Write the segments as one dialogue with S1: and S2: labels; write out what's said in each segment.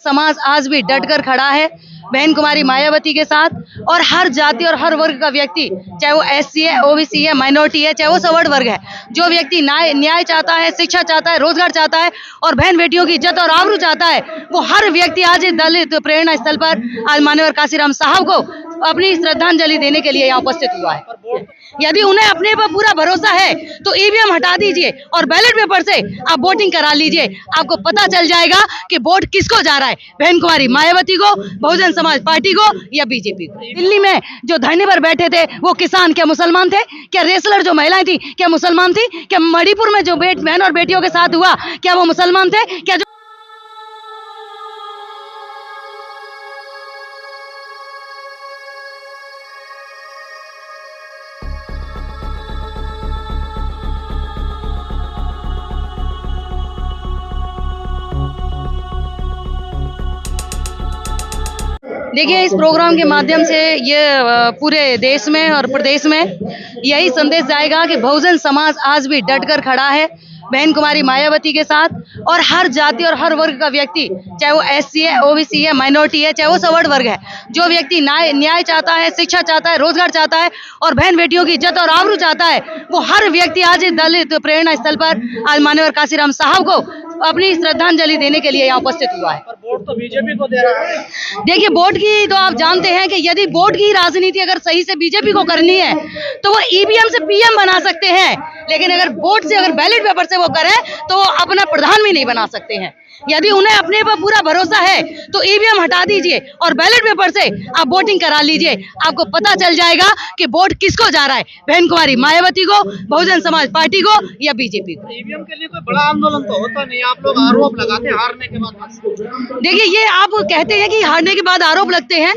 S1: समाज आज भी डटकर खड़ा है बहन कुमारी मायावती के साथ। और हर जाति और हर वर्ग का व्यक्ति, चाहे वो एससी है, ओबीसी है, माइनॉरिटी है, चाहे वो सवर्ण वर्ग है, जो व्यक्ति न्याय चाहता है, शिक्षा चाहता है, रोजगार चाहता है और बहन बेटियों की इज्जत और आबरू चाहता है, वो हर व्यक्ति आज दलित प्रेरणा स्थल पर आज माननीय काशीराम साहब को अपनी श्रद्धांजलि देने के लिए यहाँ उपस्थित हुआ है। यदि उन्हें अपने पर पूरा भरोसा है तो ईवीएम हटा दीजिए और बैलेट पेपर से आप वोटिंग करा लीजिए। आपको पता चल जाएगा कि वोट किसको जा रहा है, बहन कुमारी मायावती को, बहुजन समाज पार्टी को या बीजेपी को। दिल्ली में जो धरने पर बैठे थे वो किसान क्या मुसलमान थे? क्या रेसलर जो महिलाएं थी क्या मुसलमान थी? क्या मणिपुर में जो बहन और बेटियों के साथ हुआ क्या वो मुसलमान थे? क्या जो देखिए, इस प्रोग्राम के माध्यम से ये पूरे देश में और प्रदेश में यही संदेश जाएगा कि बहुजन समाज आज भी डटकर खड़ा है बहन कुमारी मायावती के साथ। और हर जाति और हर वर्ग का व्यक्ति, चाहे वो एससी है, ओबीसी है, माइनॉरिटी है, चाहे वो सवर्ण वर्ग है, जो व्यक्ति न्याय चाहता है, शिक्षा चाहता है, रोजगार चाहता है और बहन बेटियों की इज्जत और आबरू चाहता है, वो हर व्यक्ति आज दलित प्रेरणा स्थल पर आज माननीय काशीराम साहब को अपनी श्रद्धांजलि देने के लिए यहाँ उपस्थित हुआ है।
S2: वोट तो बीजेपी को दे रहा है।
S1: देखिए, वोट की तो आप जानते हैं कि यदि वोट की राजनीति अगर सही से बीजेपी को करनी है तो वो ईवीएम से पीएम बना सकते हैं, लेकिन अगर वोट से, अगर बैलेट पेपर से वो करें तो वो अपना प्रधान भी नहीं बना सकते हैं। यदि उन्हें अपने पर पूरा भरोसा है तो ईवीएम हटा दीजिए और बैलेट पेपर से आप वोटिंग करा लीजिए। आपको पता चल जाएगा कि वोट किसको जा रहा है, बहन कुमारी मायावती को, बहुजन समाज पार्टी को या बीजेपी को।
S2: ईवीएम के लिए कोई बड़ा आंदोलन तो होता नहीं, आप लोग आरोप लगाते हैं हारने के बाद।
S1: देखिए, ये आप कहते हैं कि हारने के बाद आरोप लगते हैं।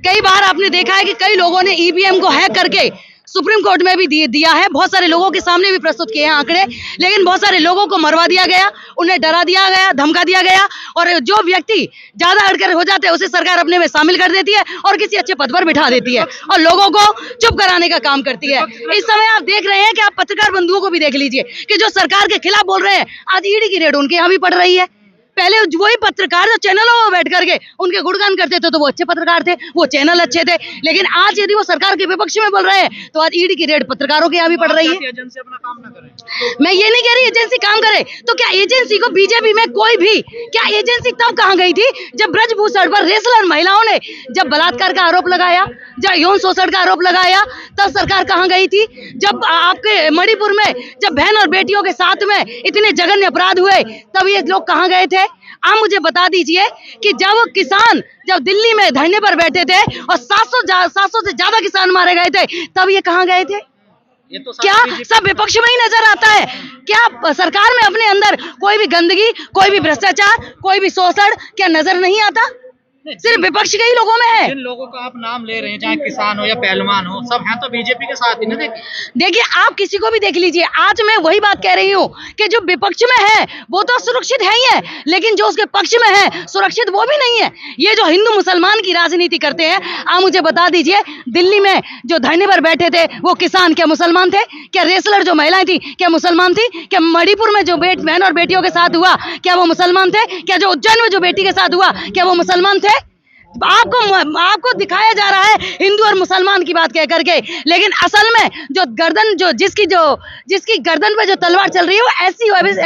S1: कई बार आपने देखा है कि कई लोगों ने ईवीएम को हैक करके सुप्रीम कोर्ट में भी दिया है, बहुत सारे लोगों के सामने भी प्रस्तुत किए हैं आंकड़े, लेकिन बहुत सारे लोगों को मरवा दिया गया, उन्हें डरा दिया गया, धमका दिया गया और जो व्यक्ति ज्यादा अड़कर हो जाते हैं उसे सरकार अपने में शामिल कर देती है और किसी अच्छे पद पर बिठा देती है और लोगों को चुप कराने का काम करती है। इस समय आप देख रहे हैं कि आप पत्रकार बंधुओं को भी देख लीजिए कि जो सरकार के खिलाफ बोल रहे हैं, आज ईडी की रेड उनके यहाँ भी पड़ रही है। पहले वही पत्रकार जो चैनलों में बैठ करके उनके गुणगान करते थे तो वो अच्छे पत्रकार थे, वो चैनल अच्छे थे, लेकिन आज यदि वो सरकार के विपक्ष में बोल रहे हैं तो आज ईडी की रेड पत्रकारों के यहाँ भी पड़ रही है।
S2: एजेंसी अपना काम ना करे।
S1: मैं ये नहीं कह रही एजेंसी काम करे, तो क्या एजेंसी को बीजेपी में कोई भी, क्या एजेंसी तब कहाँ गई थी जब ब्रजभूषण पर रेसलर महिलाओं ने जब बलात्कार का आरोप लगाया, जब यौन शोषण का आरोप लगाया, तब सरकार कहाँ गई थी? जब आपके मणिपुर में जब बहन और बेटियों के साथ में इतने जघन्य अपराध हुए तब ये लोग कहाँ गए थे? आप मुझे बता दीजिए कि जब किसान जब दिल्ली में धरने पर बैठे थे और 700 से ज्यादा किसान मारे गए थे तब ये कहाँ गए थे?
S2: ये तो
S1: क्या सब विपक्ष में ही नजर आता है? क्या सरकार में अपने अंदर कोई भी गंदगी, कोई भी भ्रष्टाचार, कोई भी शोषण क्या नजर नहीं आता? सिर्फ विपक्ष के ही लोगों में है।
S2: जिन लोगों का आप नाम ले रहे हैं, चाहे किसान हो या पहलवान हो, सब हैं तो बीजेपी के साथ ही ना।
S1: देखिए, आप किसी को भी देख लीजिए, आज मैं वही बात कह रही हूँ कि जो विपक्ष में है वो तो सुरक्षित है ही है, लेकिन जो उसके पक्ष में है सुरक्षित वो भी नहीं है। ये जो हिंदू मुसलमान की राजनीति करते हैं, आप मुझे बता दीजिए, दिल्ली में जो धरने पर बैठे थे वो किसान क्या मुसलमान थे? क्या रेसलर जो महिलाएं थी क्या मुसलमान थी? क्या मणिपुर में जो बहन और बेटियों के साथ हुआ क्या वो मुसलमान थे? क्या जो उज्जैन में जो बेटी के साथ हुआ क्या वो मुसलमान थे? आपको दिखाया जा रहा है हिंदू और मुसलमान की बात कह करके, लेकिन असल में जो गर्दन जिसकी गर्दन पे जो तलवार चल रही है वो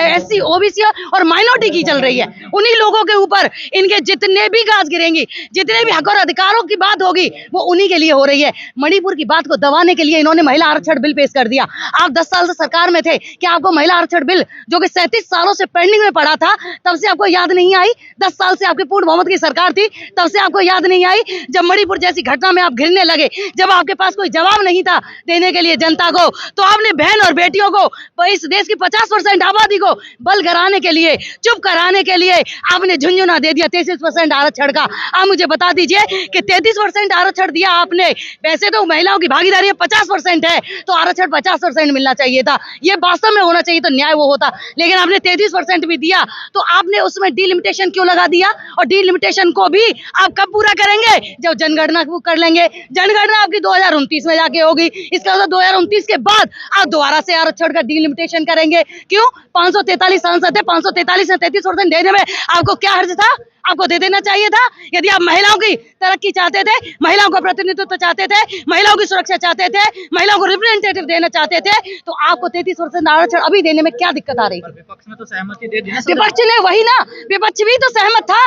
S1: एससी ओबीसी और माइनॉरिटी की चल रही है। उन्हीं लोगों के ऊपर इनके जितने भी गाज गिरेंगी, जितने भी हक और अधिकारों की बात होगी वो उन्हीं के लिए हो रही है। मणिपुर की बात को दबाने के लिए इन्होंने महिला आरक्षण बिल पेश कर दिया। आप 10 साल से सरकार में थे, क्या आपको महिला आरक्षण बिल जो कि 37 सालों से पेंडिंग में पड़ा था तब से आपको याद नहीं आई? 10 साल से आपकी पूर्ण बहुमत की सरकार थी, तब से आपको याद नहीं आई? जब मणिपुर जैसी घटना में आप घिरने लगे, जब आपके पास कोई जवाब नहीं था देने के लिए जनता को, तो आपने बहन और बेटियों को, इस देश की 50% आबादी को बल कराने के लिए, चुप कराने के लिए आपने झुंझुना दे दिया 33% आरक्षण का। आप मुझे बता दीजिए कि 33% आरक्षण दिया आपने, वैसे तो महिलाओं की भागीदारी 50% है तो आरक्षण 50% मिलना चाहिए था, ये वास्तव में होना चाहिए तो न्याय वो होता, लेकिन आपने 33% भी दिया तो आपने उसमें डिलिमिटेशन क्यों लगा दिया? और डिलिमिटेशन को भी आप कब कब पूरा करेंगे? जब जनगणना कर लेंगे। जनगणना आपकी 2029 में जाके होगी। इसका मतलब 2029 के बाद आप दोबारा से आरक्षण का डिलिमिटेशन करेंगे। क्यों? 543 सांसद थे, 543 में 33% देने में आपको क्या हर्ज था? आपको दे देना चाहिए था। यदि आप महिलाओं की तरक्की चाहते थे, महिलाओं का प्रतिनिधित्व चाहते थे, महिलाओं की सुरक्षा चाहते थे, महिलाओं को रिप्रेजेंटेटिव देना चाहते थे, तो आपको 33% आरक्षण अभी देने में क्या दिक्कत आ रही थी?
S2: विपक्ष ने तो सहमति दे दी ना।
S1: विपक्ष ने वही ना, विपक्ष भी तो सहमत था।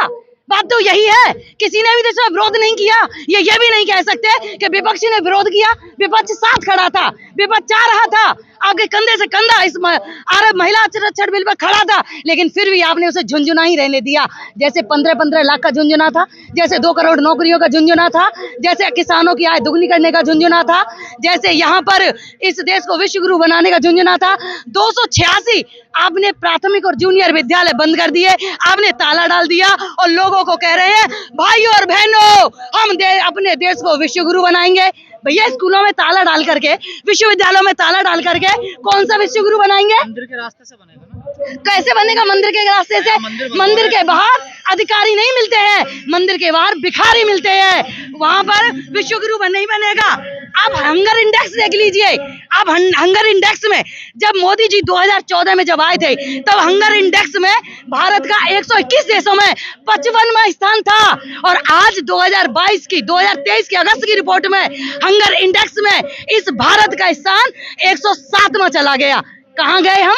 S1: बात तो यही है, किसी ने भी तो इसमें विरोध नहीं किया। ये भी नहीं कह सकते कि विपक्ष ने विरोध किया। विपक्ष साथ खड़ा था, विपक्ष चाह रहा था, आपके कंधे से कंधा इस महिला आरक्षण बिल पर खड़ा था, लेकिन फिर भी आपने उसे झुंझुना ही रहने दिया। जैसे 15-15 लाख का झुंझुना था, जैसे 2 करोड़ नौकरियों का झुंझुना था, जैसे किसानों की आय दुगनी करने का झुंझुना था, जैसे यहाँ पर इस देश को विश्व गुरु बनाने का झुंझुना था। 286 आपने प्राथमिक और जूनियर विद्यालय बंद कर दिए, आपने ताला डाल दिया और लोगों को कह रहे हैं भाइयों और बहनों, हम अपने देश को विश्व गुरु बनाएंगे। भैया, स्कूलों में ताला डाल करके, विश्वविद्यालयों में ताला डाल करके कौन सा विश्व गुरु बनाएंगे?
S2: मंदिर के रास्ते से बनेगा ना।
S1: कैसे बनेगा मंदिर के रास्ते से? मंदिर के बाहर अधिकारी नहीं मिलते हैं, मंदिर के बाहर भिखारी मिलते हैं, वहां पर विश्व गुरु नहीं बनेगा। आप हंगर इंडेक्स देख लीजिए। आप हंगर इंडेक्स में जब मोदी जी 2014 में जब आए थे, तब हंगर इंडेक्स में भारत का 121 देशों में 55वां स्थान था, और आज 2023 की अगस्त की रिपोर्ट में हंगर इंडेक्स में इस भारत का स्थान 107वां चला गया। कहाँ गए हम?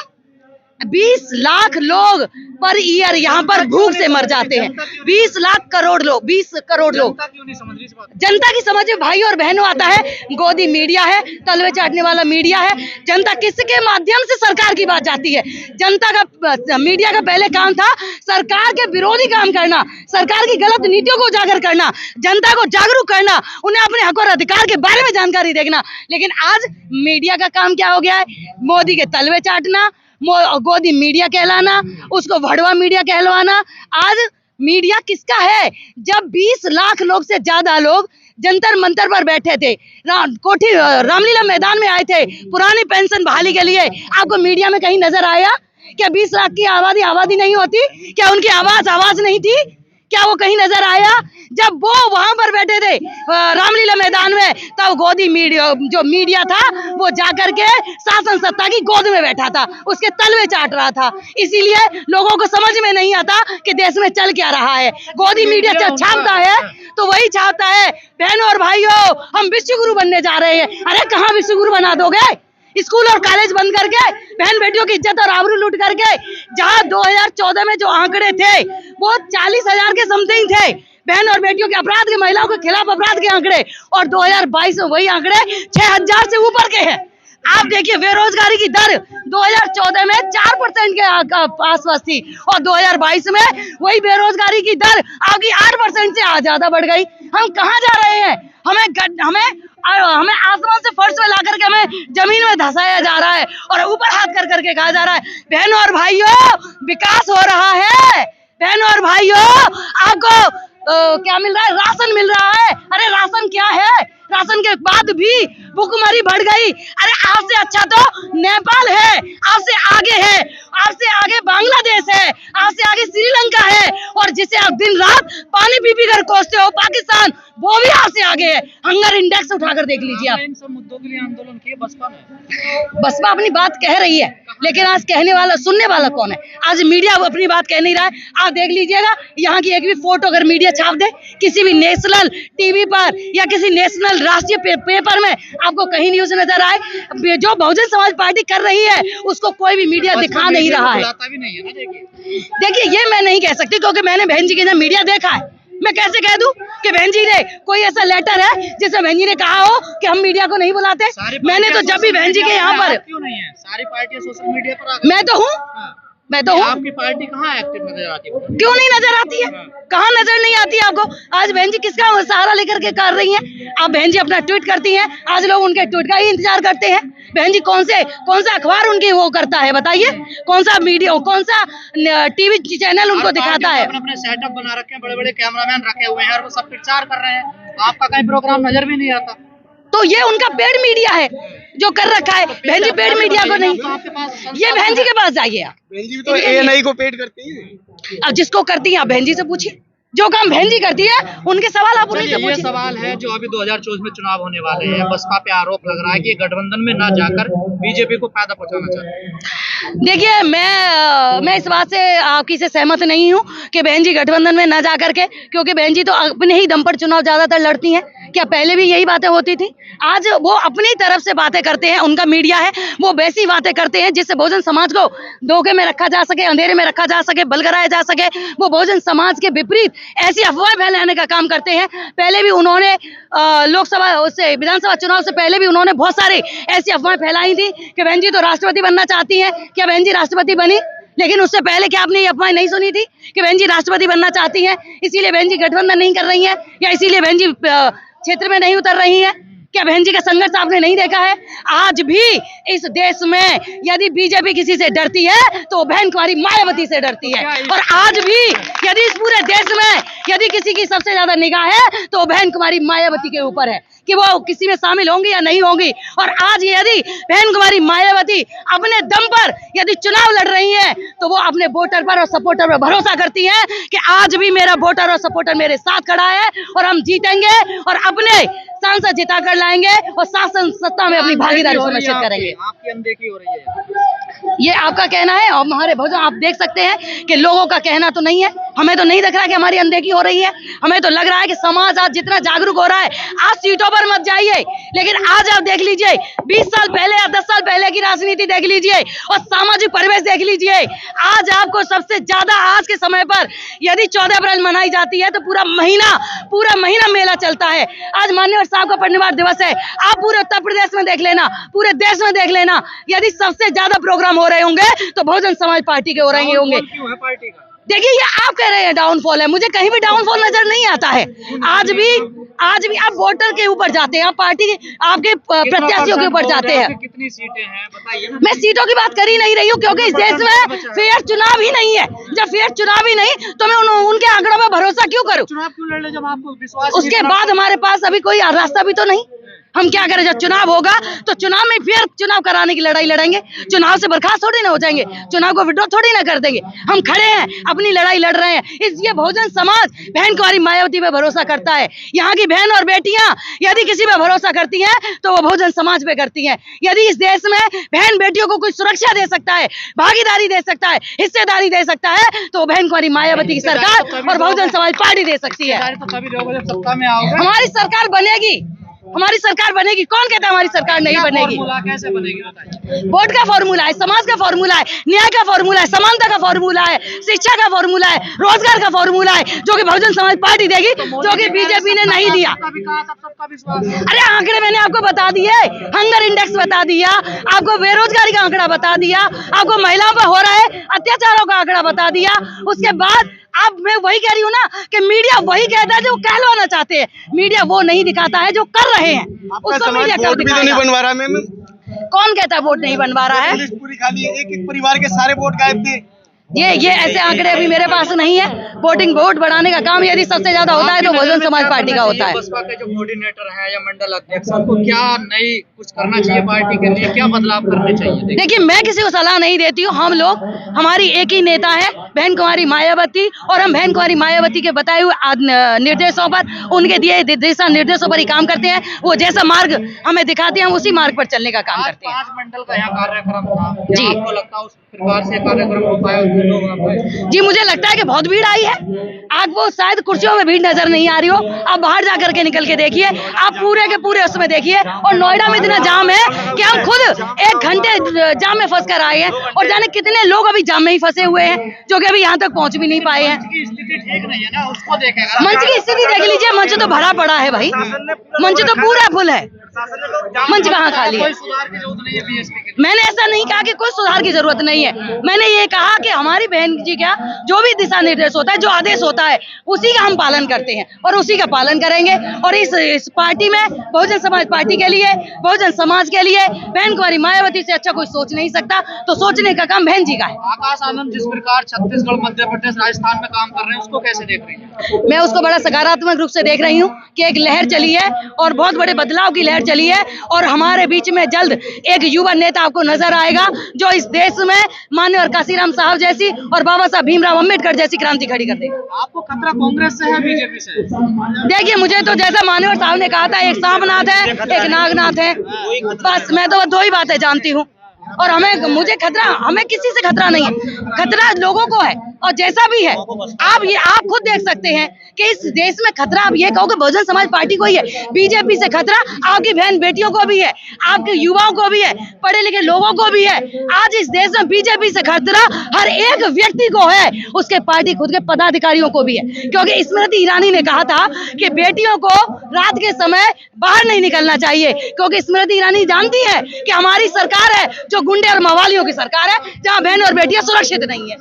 S1: 20 लाख लोग पर ईयर यहाँ पर भूख से मर जाते हैं। 20 करोड़ लोग।
S2: जनता क्यों नहीं समझ रही इस बात को?
S1: जनता की समझ में भाई और बहनों आता है, गोदी मीडिया है, तलवे चाटने वाला मीडिया है। जनता किसके माध्यम से सरकार की बात जाती है? जनता का, मीडिया का पहले काम था सरकार के विरोधी काम करना, सरकार की गलत नीतियों को उजागर करना, जनता को जागरूक करना, उन्हें अपने हक और अधिकार के बारे में जानकारी देना। लेकिन आज मीडिया का काम क्या हो गया है? मोदी के तलवे चाटना, गोदी मीडिया कहलाना, उसको भड़वा मीडिया कहलवाना। आज मीडिया किसका है? जब 20 लाख लोग से ज्यादा लोग जंतर मंतर पर बैठे थे, रामलीला मैदान में आए थे पुरानी पेंशन बहाली के लिए, आपको मीडिया में कहीं नजर आया? क्या 20 लाख की आबादी नहीं होती? क्या उनकी आवाज नहीं थी? क्या वो कहीं नजर आया? जब वो वहां पर बैठे थे रामलीला मैदान में, तब गोदी मीडिया, जो मीडिया था, वो जाकर के शासन सत्ता की गोद में बैठा था, उसके तलवे चाट रहा था। इसीलिए लोगों को समझ में नहीं आता कि देश में चल क्या रहा है। गोदी मीडिया छापता है तो वही छापता है बहनों और भाइयों, हम विश्व गुरु बनने जा रहे हैं। अरे कहाँ विश्व गुरु बना दोगे? स्कूल और कॉलेज बंद करके, बहन बेटियों की इज्जत और आबरू लूट करके। जहां 2014 में जो आंकड़े थे वो 40,000 के समथिंग थे, बहन और बेटियों के अपराध के, महिलाओं के खिलाफ अपराध के आंकड़े, और 2022 में वही आंकड़े 6,000 से ऊपर के हैं। आप देखिए, बेरोजगारी की दर 2014 में 4% के आसपास थी, और 2022 में वही बेरोजगारी की दर आपकी 8% से ज्यादा बढ़ गई। हम कहाँ जा रहे हैं? हमें आसमान से फर्श में लाकर के हमें जमीन में धसाया जा रहा है, और ऊपर हाथ कर करके कहा जा रहा है बहनों और भाइयों विकास हो रहा है। बहनों और भाइयों, आपको क्या मिल रहा है? राशन मिल रहा है। अरे राशन क्या है? राशन के बाद भी भूखमरी बढ़ गई। अरे आपसे अच्छा तो नेपाल है, आपसे आगे है, आपसे आगे बांग्लादेश है, आपसे आगे श्रीलंका है, और जिसे आप दिन रात पानी पी पी कर कोसते हो पाकिस्तान, वो भी आपसे आगे है। हंगर इंडेक्स उठाकर देख लीजिए आप।
S2: इन सब मुद्दों के लिए आंदोलन किए बसपा ने।
S1: बसपा अपनी बात कह रही है, लेकिन आज कहने वाला, सुनने वाला कौन है? आज मीडिया अपनी बात कह नहीं रहा है। आप देख लीजिएगा, यहाँ की एक भी फोटो अगर मीडिया छाप दे किसी भी नेशनल टीवी पर या किसी नेशनल राष्ट्रीय पेपर में, आपको कहीं न्यूज नजर आए। जो बहुजन समाज पार्टी कर रही है उसको कोई भी मीडिया दिखा नहीं रहा है।
S2: भी नहीं है ना।
S1: देखिए, ये मैं नहीं कह सकती, क्योंकि मैंने बहन जी के यहाँ मीडिया देखा है। मैं कैसे कह दूं कि बहन जी ने कोई ऐसा लेटर है जिसमें बहन जी ने कहा हो कि हम मीडिया को नहीं बुलाते? मैंने तो जब भी बहन जी के यहाँ पर,
S2: क्यों नहीं है? सारी पार्टियां सोशल मीडिया पर आ गई।
S1: मैं तो हूँ।
S2: आपकी पार्टी कहाँ एक्टिव नजर आती है?
S1: क्यों नहीं नजर आती है? कहाँ नजर नहीं आती है आपको? आज बहन जी किसका सहारा लेकर के कर रही हैं? आप बहन जी अपना ट्वीट करती हैं, आज लोग उनके ट्वीट का ही इंतजार करते हैं। बहन जी कौन सा अखबार उनकी वो करता है बताइए? कौन सा मीडिया, कौन सा टीवी चैनल उनको दिखाता है?
S2: अपने सेटअप बना रखे हैं, बड़े बड़े कैमरामैन रखे हुए हैं, और वो सब प्रचार कर रहे हैं। आपका कहीं प्रोग्राम नजर भी नहीं आता।
S1: तो ये उनका पेड मीडिया है जो कर रखा है। बहन जी पेड मीडिया को नहीं, ये बहन जी के पास जाइए आप।
S3: बहन जी तो एएनआई को पेड करती है।
S1: अब जिसको करती हैं आप बहन जी से पूछिए, जो काम बहन जी करती है उनके सवाल आप उन्हीं से
S2: ये
S1: पूछिए।
S2: सवाल है जो अभी 2024 में चुनाव होने वाले हैं, बसपा पे आरोप लग रहा है कि ये गठबंधन में ना जाकर बीजेपी को फायदा पहुंचाना चाहते हैं।
S1: देखिए मैं इस बात से आपकी से सहमत नहीं हूँ कि बहन जी गठबंधन में ना जा करके, क्योंकि बहन जी तो अपने ही दम पर चुनाव ज्यादातर लड़ती हैं। क्या पहले भी यही बातें होती थी? आज वो अपनी तरफ से बातें करते हैं, उनका मीडिया है, वो वैसी बातें करते हैं जिससे बहुजन समाज को धोखे में रखा जा सके, अंधेरे में रखा जा सके, बलगराया जा सके। वो बहुजन समाज के विपरीत ऐसी अफवाह फैलाने का काम करते हैं। पहले भी उन्होंने लोकसभा उससे विधानसभा चुनाव से पहले भी उन्होंने बहुत सारी ऐसी अफवाहें फैलाई थी कि बहन जी तो राष्ट्रपति बनना चाहती हैं। क्या बहन जी राष्ट्रपति बनी? लेकिन उससे पहले क्या आपने ये अफवाह नहीं सुनी थी कि बहन जी राष्ट्रपति बनना चाहती हैं, इसीलिए बहन जी गठबंधन नहीं कर रही हैं, या इसीलिए बहन जी क्षेत्र में नहीं उतर रही हैं? क्या बहन जी का संघर्ष आपने नहीं देखा है? आज भी इस देश में यदि बीजेपी किसी से डरती है तो बहन कुमारी मायावती से डरती है। और आज भी यदि इस पूरे देश में यदि किसी की सबसे ज्यादा निगाह है तो बहन कुमारी मायावती के ऊपर है कि वो किसी में शामिल होंगी या नहीं होंगी। और आज यदि बहन कुमारी मायावती अपने दम पर यदि चुनाव लड़ रही हैं तो वो अपने वोटर पर और सपोर्टर पर भरोसा करती हैं कि आज भी मेरा वोटर और सपोर्टर मेरे साथ खड़ा है और हम जीतेंगे और अपने सांसद जिता कर लाएंगे और शासन सत्ता में अपनी भागीदारी सुनिश्चित करेंगे।
S2: आपकी अनदेखी हो रही है,
S1: ये आपका कहना है और हमारे बहुजन आप देख सकते हैं कि लोगों का कहना तो नहीं है। हमें तो नहीं दिख रहा कि हमारी अनदेखी हो रही है। हमें तो लग रहा है कि समाज आज जितना जागरूक हो रहा है, आज सीटों पर मत जाइए, लेकिन आज आप देख लीजिए 20 साल पहले या 10 साल पहले की राजनीति देख लीजिए और सामाजिक परिवेश देख लीजिए। आज आपको सबसे ज्यादा आज के समय पर यदि 14 अप्रैल मनाई जाती है तो पूरा महीना मेला चलता है। आज माननीय साहब का परिनिर्वाण दिवस है। आप पूरे उत्तर प्रदेश में देख लेना, पूरे देश में देख लेना, यदि सबसे ज्यादा प्रोग्राम हो रहे होंगे तो बहुजन समाज पार्टी के हो रहे होंगे।
S2: क्यों है पार्टी का?
S1: देखिए ये आप कह रहे हैं डाउनफॉल है, मुझे कहीं भी डाउनफॉल नजर नहीं आता है। आज भी आप वोटर के ऊपर जाते हैं, आप पार्टी आपके प्रत्याशियों के ऊपर जाते हैं।
S2: कितनी सीटें हैं बताइए ना।
S1: मैं सीटों की बात कर ही नहीं रही हूँ, क्योंकि इस देश में फेयर चुनाव ही नहीं है। जब फेयर चुनाव ही नहीं तो मैं उनके आंकड़ों में भरोसा क्यों करूँ?
S2: चुनाव क्यों लड़ रहे जब आपको विश्वास?
S1: उसके बाद हमारे पास अभी कोई रास्ता भी तो नहीं। हम क्या करें? जब चुनाव होगा तो चुनाव में फिर चुनाव कराने की लड़ाई लड़ेंगे। चुनाव से बर्खास्त थोड़ी ना हो जाएंगे, चुनाव को विड्रॉ थोड़ी ना कर देंगे। हम खड़े हैं, अपनी लड़ाई लड़ रहे हैं। इसलिए बहुजन समाज बहन कुमारी मायावती पे भरोसा करता है। यहाँ की बहन और बेटियां यदि किसी पे भरोसा करती हैं तो वो बहुजन समाज पे करती हैं। यदि इस देश में बहन बेटियों को कोई सुरक्षा दे सकता है, भागीदारी दे सकता है, हिस्सेदारी दे सकता है तो बहन कुमारी मायावती की सरकार और बहुजन समाज पार्टी दे सकती है।
S2: तो कभी लोग जब सत्ता में आओगे
S1: हमारी सरकार बनेगी, हमारी सरकार बनेगी। कौन कहता है हमारी सरकार नहीं बनेगी?
S2: फॉर्मूला कैसे बनेगी बताइए।
S1: वोट का फॉर्मूला है, समाज का फॉर्मूला है, न्याय का फॉर्मूला है, समानता का फॉर्मूला है, शिक्षा का फॉर्मूला है, रोजगार का फॉर्मूला है, जो कि बहुजन समाज पार्टी देगी, जो कि बीजेपी ने नहीं दिया। अरे आंकड़े मैंने आपको बता दिए, हंगर इंडेक्स बता दिया, आपको बेरोजगारी का आंकड़ा बता दिया, आपको महिलाओं पर हो रहे अत्याचारों का आंकड़ा बता दिया। उसके बाद अब मैं वही कह रही हूँ ना कि मीडिया वही कहता है जो कहलवाना चाहते हैं, मीडिया वो नहीं दिखाता है जो कर रहे हैं। उसको मीडिया
S3: वोट भी तो नहीं बनवा रहा मैम।
S1: कौन कहता है वोट नहीं बनवा रहा है?
S3: पुलिस पूरी खाली है, एक परिवार के सारे वोट गायब थे।
S1: ये ऐसे आंकड़े अभी मेरे पास नहीं है। वोट बढ़ाने का काम यदि सबसे ज्यादा होता है तो बहुजन समाज पार्टी का होता है।
S2: बसपा के जो कोऑर्डिनेटर है या मंडल अध्यक्ष, उनको क्या नई कुछ करना चाहिए पार्टी के लिए, क्या बदलाव करने चाहिए?
S1: देखिए मैं किसी को सलाह नहीं देती हूँ। हम लोग, हमारी एक ही नेता है बहन कुमारी मायावती, और हम बहन कुमारी मायावती के बताए हुए निर्देशों पर, उनके दिए दिशा निर्देशों पर ही काम करते हैं। वो जैसा मार्ग हमें दिखाते हैं उसी मार्ग पर चलने का काम करते हैं।
S2: 5 मंडल का यहाँ कार्यक्रम था
S1: जी।
S2: आपको लगता है उस प्रकार से कार्यक्रम हो पाया?
S1: जी मुझे लगता है कि बहुत भीड़ आई है। आपको शायद कुर्सियों में भीड़ नजर नहीं आ रही हो, आप बाहर जाकर के निकल के देखिए, आप पूरे के पूरे उसमें देखिए। और नोएडा में इतना जाम है कि हम खुद 1 घंटे जाम में फंस कर आए हैं, और जाने कितने लोग अभी जाम में ही फंसे हुए हैं जो कि अभी यहाँ तक पहुँच भी नहीं पाए हैं।
S2: स्थिति ठीक नहीं है ना, उसको देखेगा।
S1: मंच की स्थिति देख लीजिए, मंच तो भरा पड़ा है भाई, मंच तो पूरा फुल है, मंच कहाँ खाली है?
S2: कोई सुधार की जरूरत नहीं है बीएसपी के।
S1: मैंने ऐसा नहीं कहा कि कोई सुधार की जरूरत नहीं है। मैंने ये कहा कि हमारी बहन जी क्या जो भी दिशा निर्देश होता है, जो आदेश होता है, उसी का हम पालन करते हैं और उसी का पालन करेंगे। और इस पार्टी में बहुजन समाज पार्टी के लिए, बहुजन समाज के लिए बहन कुमारी मायावती से अच्छा कोई सोच नहीं सकता, तो सोचने का काम बहन जी का है।
S2: आकाश आनंद जिस प्रकार छत्तीसगढ़, मध्य प्रदेश, राजस्थान में काम कर रहे हैं, उसको कैसे देख रही है?
S1: मैं उसको बड़ा सकारात्मक रूप से देख रही हूँ कि एक लहर चली है और बहुत बड़े बदलाव की लहर चली है। और हमारे बीच में जल्द एक युवा नेता आपको नजर आएगा जो इस देश में माननीय और काशीराम साहब जैसी जैसी और बाबा साहब भीमराव अम्बेडकर जैसी क्रांति खड़ी कर देगा।
S2: आपको खतरा कांग्रेस से है बीजेपी से?
S1: देखिए, मुझे तो जैसा मान्यवर साहब ने कहा था, एक सांपनाथ है, एक नागनाथ है, बस मैं तो दो ही बातें जानती हूँ। और मुझे हमें किसी से खतरा नहीं है, खतरा लोगों को है। और जैसा भी है, आप खुद देख सकते हैं कि इस देश में खतरा आप ये कहोगे बहुजन समाज पार्टी को ही है, बीजेपी से खतरा आपकी बहन बेटियों को भी है, आपके युवाओं को भी है, पढ़े लिखे लोगों को भी है। आज इस देश में बीजेपी से खतरा हर एक व्यक्ति को है, उसके पार्टी खुद के पदाधिकारियों को भी है। क्योंकि स्मृति ईरानी ने कहा था कि बेटियों को रात के समय बाहर नहीं निकलना चाहिए, क्योंकि स्मृति ईरानी जानती है कि हमारी सरकार है जो गुंडे और मवालियों की सरकार है, जहां बहन और बेटियां सुरक्षित नहीं है।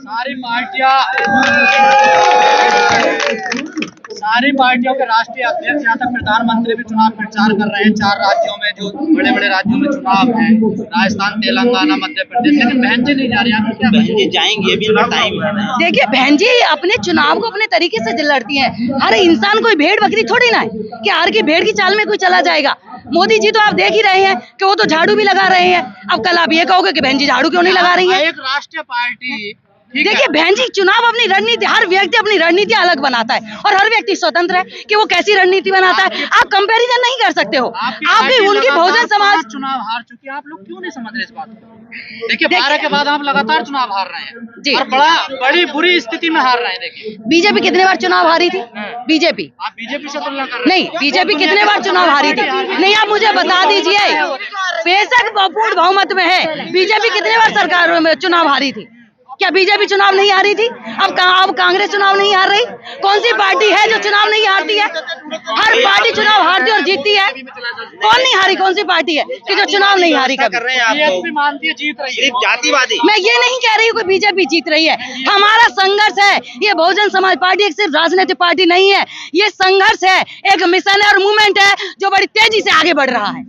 S2: सारी पार्टियों के राष्ट्रीय अध्यक्ष यहाँ तक प्रधानमंत्री भी चुनाव प्रचार कर रहे हैं 4 राज्यों में, जो बड़े बड़े राज्यों में चुनाव है, राजस्थान, तेलंगाना, मध्य प्रदेश, लेकिन बहन जी नहीं जा रही है। क्या बहन जी जाएंगी? अभी टाइम है।
S1: देखिए, बहन जी अपने चुनाव को अपने तरीके से लड़ती हैं। हर इंसान कोई भेड़ बकरी थोड़ी ना है कि हर की भेड़ की चाल में कोई चला जाएगा। मोदी जी तो आप देख ही रहे हैं कि वो तो झाड़ू भी लगा रहे हैं। अब कल आप ये कहोगे कि बहन जी झाड़ू क्यों नहीं लगा रही है?
S2: एक राष्ट्रीय पार्टी,
S1: देखिए बहन जी, चुनाव अपनी रणनीति, हर व्यक्ति अपनी रणनीति अलग बनाता है और हर व्यक्ति स्वतंत्र है कि वो कैसी रणनीति बनाता है। आप कंपैरिजन नहीं कर सकते हो। आप भी उनकी बहुजन समाज
S2: चुनाव हार चुकी है, आप लोग क्यों नहीं समझ रहे इस बात को? देखिए 12 के बाद आप लगातार चुनाव हार रहे हैं
S1: जी,
S2: और बड़ी बुरी स्थिति में हार रहे हैं। देखिए
S1: बीजेपी कितने बार चुनाव हारी थी? बीजेपी,
S2: आप बीजेपी से तुलना कर रहे हैं?
S1: नहीं, बीजेपी कितने बार चुनाव हारी थी? नहीं, आप मुझे बता दीजिए। बेशक पूर्ण बहुमत में है, बीजेपी कितने बार सरकार में चुनाव हारी थी? क्या बीजेपी चुनाव नहीं हारी थी? अब कांग्रेस चुनाव नहीं हार रही? कौन सी पार्टी है जो चुनाव नहीं हारती है? हर पार्टी चुनाव हारती और जीतती है। कौन नहीं हारी? कौन सी पार्टी है कि जो चुनाव नहीं हारी?
S2: कर रहे हैं आप मानती है जीत रही है? जातिवादी
S1: मैं ये नहीं कह रही हूँ कि बीजेपी जीत रही है। हमारा संघर्ष है। ये बहुजन समाज पार्टी एक सिर्फ राजनीतिक पार्टी नहीं है, ये संघर्ष है, एक मिशन है और मूवमेंट है जो बड़ी तेजी से आगे बढ़ रहा है।